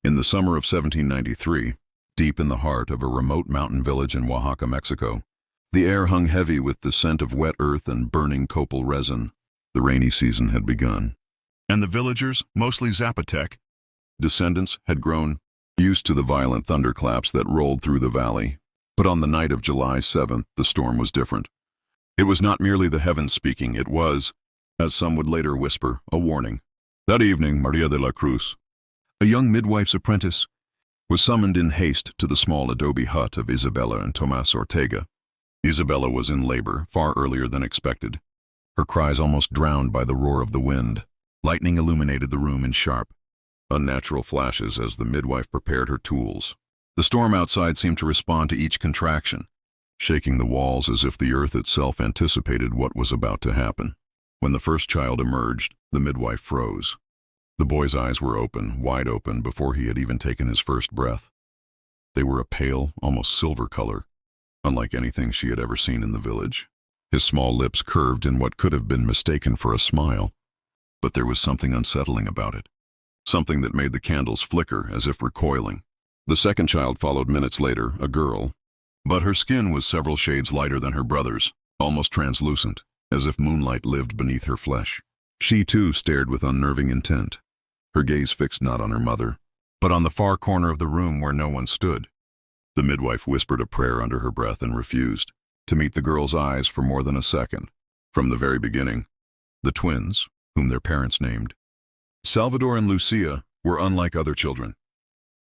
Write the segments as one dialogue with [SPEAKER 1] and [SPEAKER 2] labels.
[SPEAKER 1] In the summer of 1793, deep in the heart of a remote mountain village in Oaxaca, Mexico, the air hung heavy with the scent of wet earth and burning copal resin. The rainy season had begun, and the villagers, mostly Zapotec descendants, had grown used to the violent thunderclaps that rolled through the valley. But on the night of July 7th, the storm was different. It was not merely the heavens speaking, it was, as some would later whisper, a warning. That evening, Maria de la Cruz, a young midwife's apprentice, was summoned in haste to the small adobe hut of Isabella and Tomas Ortega. Isabella was in labor far earlier than expected, her cries almost drowned by the roar of the wind. Lightning illuminated the room in sharp, unnatural flashes as the midwife prepared her tools. The storm outside seemed to respond to each contraction, shaking the walls as if the earth itself anticipated what was about to happen. When the first child emerged, the midwife froze. The boy's eyes were open, wide open, before he had even taken his first breath. They were a pale, almost silver color, unlike anything she had ever seen in the village. His small lips curved in what could have been mistaken for a smile, but there was something unsettling about it, something that made the candles flicker as if recoiling. The second child followed minutes later, a girl, but her skin was several shades lighter than her brother's, almost translucent, as if moonlight lived beneath her flesh. She too stared with unnerving intent, her gaze fixed not on her mother, but on the far corner of the room where no one stood. The midwife whispered a prayer under her breath and refused to meet the girl's eyes for more than a second. From the very beginning, the twins, whom their parents named Salvador and Lucia, were unlike other children.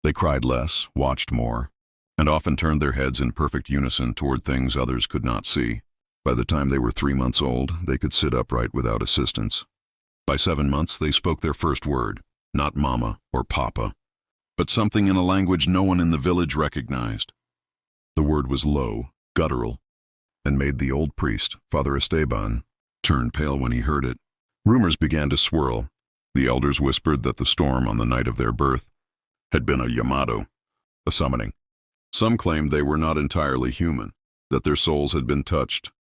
[SPEAKER 1] They cried less, watched more, and often turned their heads in perfect unison toward things others could not see. By the time they were 3 months old, they could sit upright without assistance. By 7 months, they spoke their first word, not mama or papa, but something in a language no one in the village recognized. The word was low, guttural, and made the old priest, Father Esteban, turn pale when he heard it. Rumors began to swirl. The elders whispered that the storm on the night of their birth had been a llamado, a summoning. Some claimed they were not entirely human, that their souls had been touched,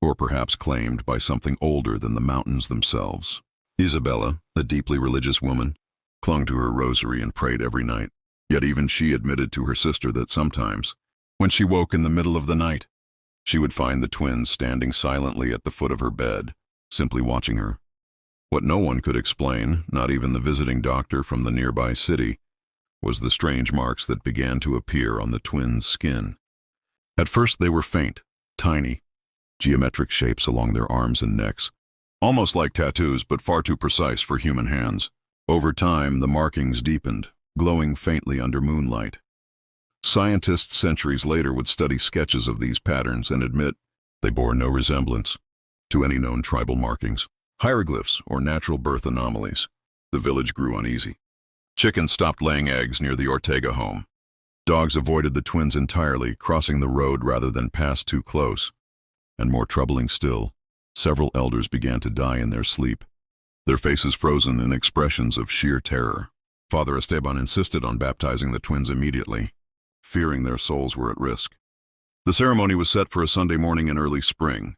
[SPEAKER 1] or perhaps claimed by something older than the mountains themselves. Isabella, a deeply religious woman, clung to her rosary and prayed every night. Yet even she admitted to her sister that sometimes, when she woke in the middle of the night, she would find the twins standing silently at the foot of her bed, simply watching her. What no one could explain, not even the visiting doctor from the nearby city, was the strange marks that began to appear on the twins' skin. At first they were faint, tiny, geometric shapes along their arms and necks, almost like tattoos but far too precise for human hands. Over time, the markings deepened, glowing faintly under moonlight. Scientists centuries later would study sketches of these patterns and admit they bore no resemblance to any known tribal markings, hieroglyphs, or natural birth anomalies. The village grew uneasy. Chickens stopped laying eggs near the Ortega home. Dogs avoided the twins entirely, crossing the road rather than pass too close. And more troubling still, several elders began to die in their sleep, their faces frozen in expressions of sheer terror. Father Esteban insisted on baptizing the twins immediately, fearing their souls were at risk. The ceremony was set for a Sunday morning in early spring.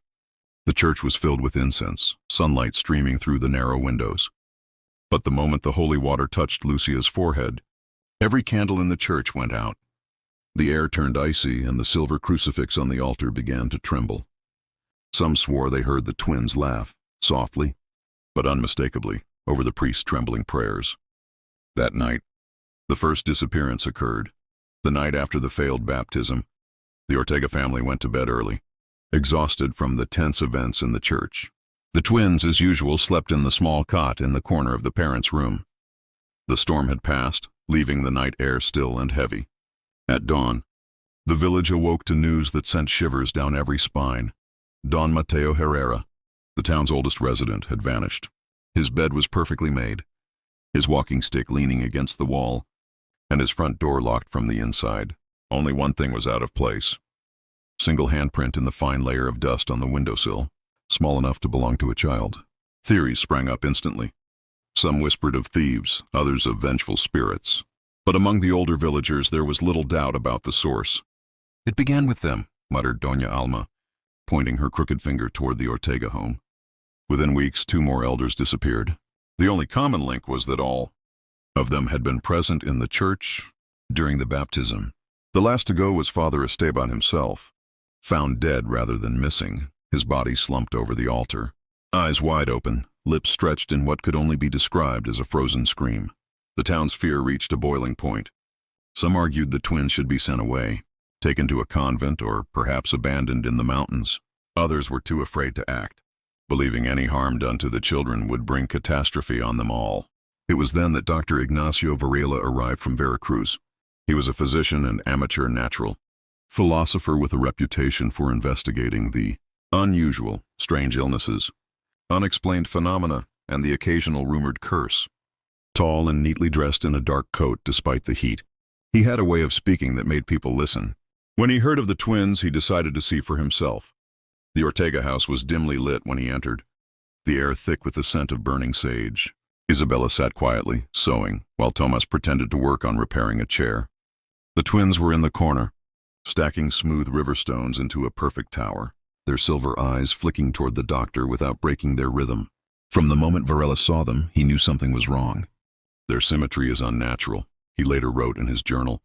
[SPEAKER 1] The church was filled with incense, sunlight streaming through the narrow windows. But the moment the holy water touched Lucia's forehead, every candle in the church went out. The air turned icy, and the silver crucifix on the altar began to tremble. Some swore they heard the twins laugh, softly, but unmistakably, over the priest's trembling prayers. That night, the first disappearance occurred. The night after the failed baptism, the Ortega family went to bed early, exhausted from the tense events in the church. The twins, as usual, slept in the small cot in the corner of the parents' room. The storm had passed, leaving the night air still and heavy. At dawn, the village awoke to news that sent shivers down every spine. Don Mateo Herrera, the town's oldest resident, had vanished. His bed was perfectly made, his walking stick leaning against the wall, and his front door locked from the inside. Only one thing was out of place. Single handprint in the fine layer of dust on the windowsill, small enough to belong to a child. Theories sprang up instantly. Some whispered of thieves, others of vengeful spirits. But among the older villagers there was little doubt about the source. "It began with them," muttered Doña Alma, pointing her crooked finger toward the Ortega home. Within weeks, 2 more elders disappeared. The only common link was that all of them had been present in the church during the baptism. The last to go was Father Esteban himself, found dead rather than missing, his body slumped over the altar, eyes wide open, lips stretched in what could only be described as a frozen scream. The town's fear reached a boiling point. Some argued the twins should be sent away, taken to a convent or perhaps abandoned in the mountains. Others were too afraid to act, believing any harm done to the children would bring catastrophe on them all. It was then that Dr. Ignacio Varela arrived from Veracruz. He was a physician and amateur natural, philosopher with a reputation for investigating the unusual, strange illnesses, unexplained phenomena, and the occasional rumored curse. Tall and neatly dressed in a dark coat despite the heat, he had a way of speaking that made people listen. When he heard of the twins, he decided to see for himself. The Ortega house was dimly lit when he entered, the air thick with the scent of burning sage. Isabella sat quietly, sewing, while Tomas pretended to work on repairing a chair. The twins were in the corner, stacking smooth river stones into a perfect tower, their silver eyes flicking toward the doctor without breaking their rhythm. From the moment Varela saw them, he knew something was wrong. Their symmetry is unnatural, he later wrote in his journal.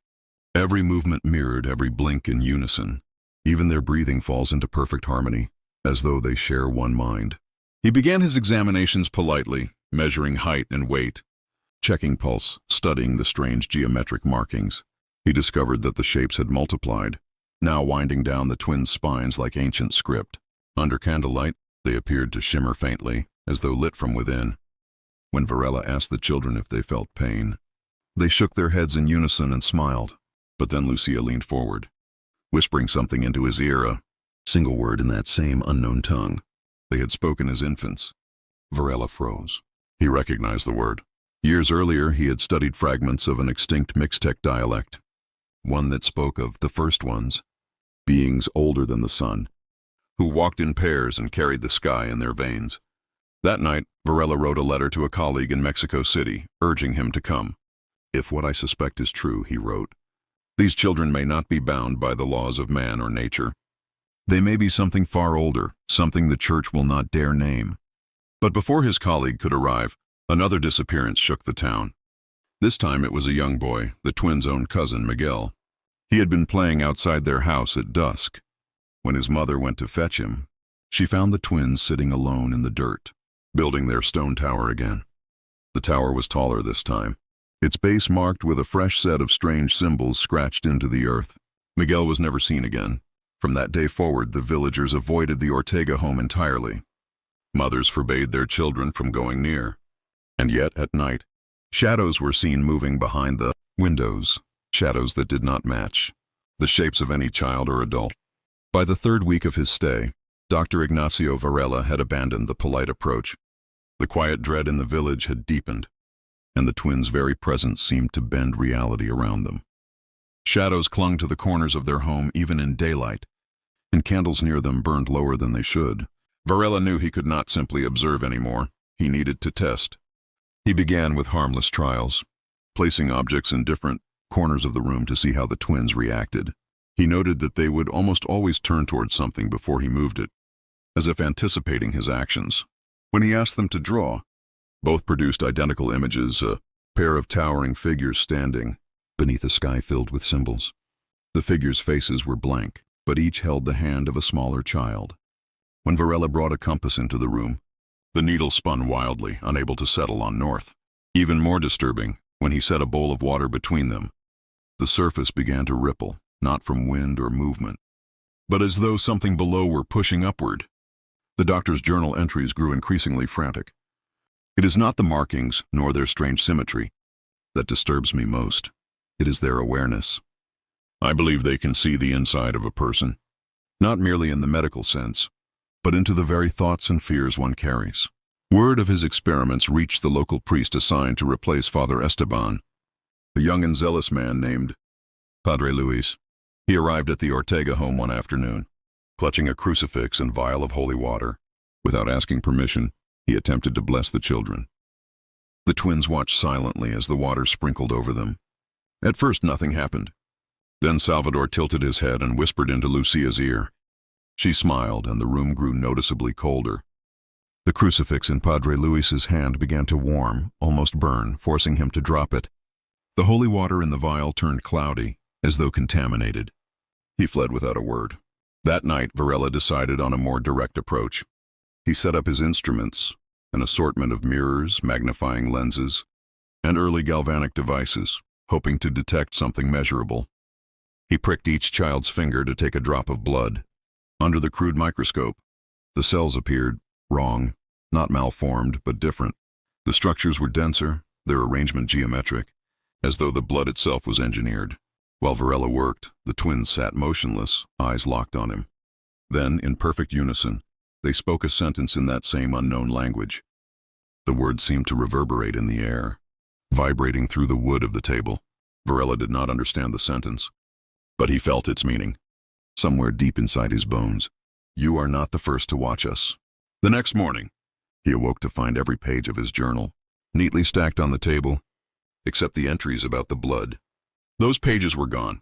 [SPEAKER 1] Every movement mirrored, every blink in unison. Even their breathing falls into perfect harmony, as though they share one mind. He began his examinations politely, measuring height and weight, checking pulse, studying the strange geometric markings. He discovered that the shapes had multiplied, now winding down the twins' spines like ancient script. Under candlelight, they appeared to shimmer faintly, as though lit from within. When Varela asked the children if they felt pain, they shook their heads in unison and smiled. But then Lucia leaned forward, whispering something into his ear, a single word in that same unknown tongue they had spoken as infants. Varela froze. He recognized the word. Years earlier, he had studied fragments of an extinct Mixtec dialect, one that spoke of the first ones, beings older than the sun, who walked in pairs and carried the sky in their veins. That night, Varela wrote a letter to a colleague in Mexico City, urging him to come. If what I suspect is true, he wrote, these children may not be bound by the laws of man or nature. They may be something far older, something the church will not dare name. But before his colleague could arrive, another disappearance shook the town. This time it was a young boy, the twins' own cousin, Miguel. He had been playing outside their house at dusk. When his mother went to fetch him, she found the twins sitting alone in the dirt, building their stone tower again. The tower was taller this time, its base marked with a fresh set of strange symbols scratched into the earth. Miguel was never seen again. From that day forward, the villagers avoided the Ortega home entirely. Mothers forbade their children from going near. And yet, at night, shadows were seen moving behind the windows, shadows that did not match the shapes of any child or adult. By the third week of his stay, Dr. Ignacio Varela had abandoned the polite approach. The quiet dread in the village had deepened, and the twins' very presence seemed to bend reality around them. Shadows clung to the corners of their home even in daylight, and candles near them burned lower than they should. Varela knew he could not simply observe anymore. He needed to test. He began with harmless trials, placing objects in different corners of the room to see how the twins reacted. He noted that they would almost always turn towards something before he moved it, as if anticipating his actions. When he asked them to draw, both produced identical images, a pair of towering figures standing beneath a sky filled with symbols. The figures' faces were blank, but each held the hand of a smaller child. When Varela brought a compass into the room, the needle spun wildly, unable to settle on north. Even more disturbing, when he set a bowl of water between them, the surface began to ripple, not from wind or movement, but as though something below were pushing upward. The doctor's journal entries grew increasingly frantic. It is not the markings, nor their strange symmetry, that disturbs me most. It is their awareness. I believe they can see the inside of a person, not merely in the medical sense, but into the very thoughts and fears one carries. Word of his experiments reached the local priest assigned to replace Father Esteban, a young and zealous man named Padre Luis. He arrived at the Ortega home one afternoon, clutching a crucifix and vial of holy water. Without asking permission, he attempted to bless the children. The twins watched silently as the water sprinkled over them. At first, nothing happened. Then Salvador tilted his head and whispered into Lucia's ear. She smiled, and the room grew noticeably colder. The crucifix in Padre Luis's hand began to warm, almost burn, forcing him to drop it. The holy water in the vial turned cloudy, as though contaminated. He fled without a word. That night, Varela decided on a more direct approach. He set up his instruments, an assortment of mirrors, magnifying lenses, and early galvanic devices, hoping to detect something measurable. He pricked each child's finger to take a drop of blood. Under the crude microscope, the cells appeared wrong, not malformed, but different. The structures were denser, their arrangement geometric, as though the blood itself was engineered. While Varela worked, the twins sat motionless, eyes locked on him. Then, in perfect unison, they spoke a sentence in that same unknown language. The words seemed to reverberate in the air, vibrating through the wood of the table. Varela did not understand the sentence, but he felt its meaning, somewhere deep inside his bones. You are not the first to watch us. The next morning, he awoke to find every page of his journal, neatly stacked on the table, except the entries about the blood. Those pages were gone.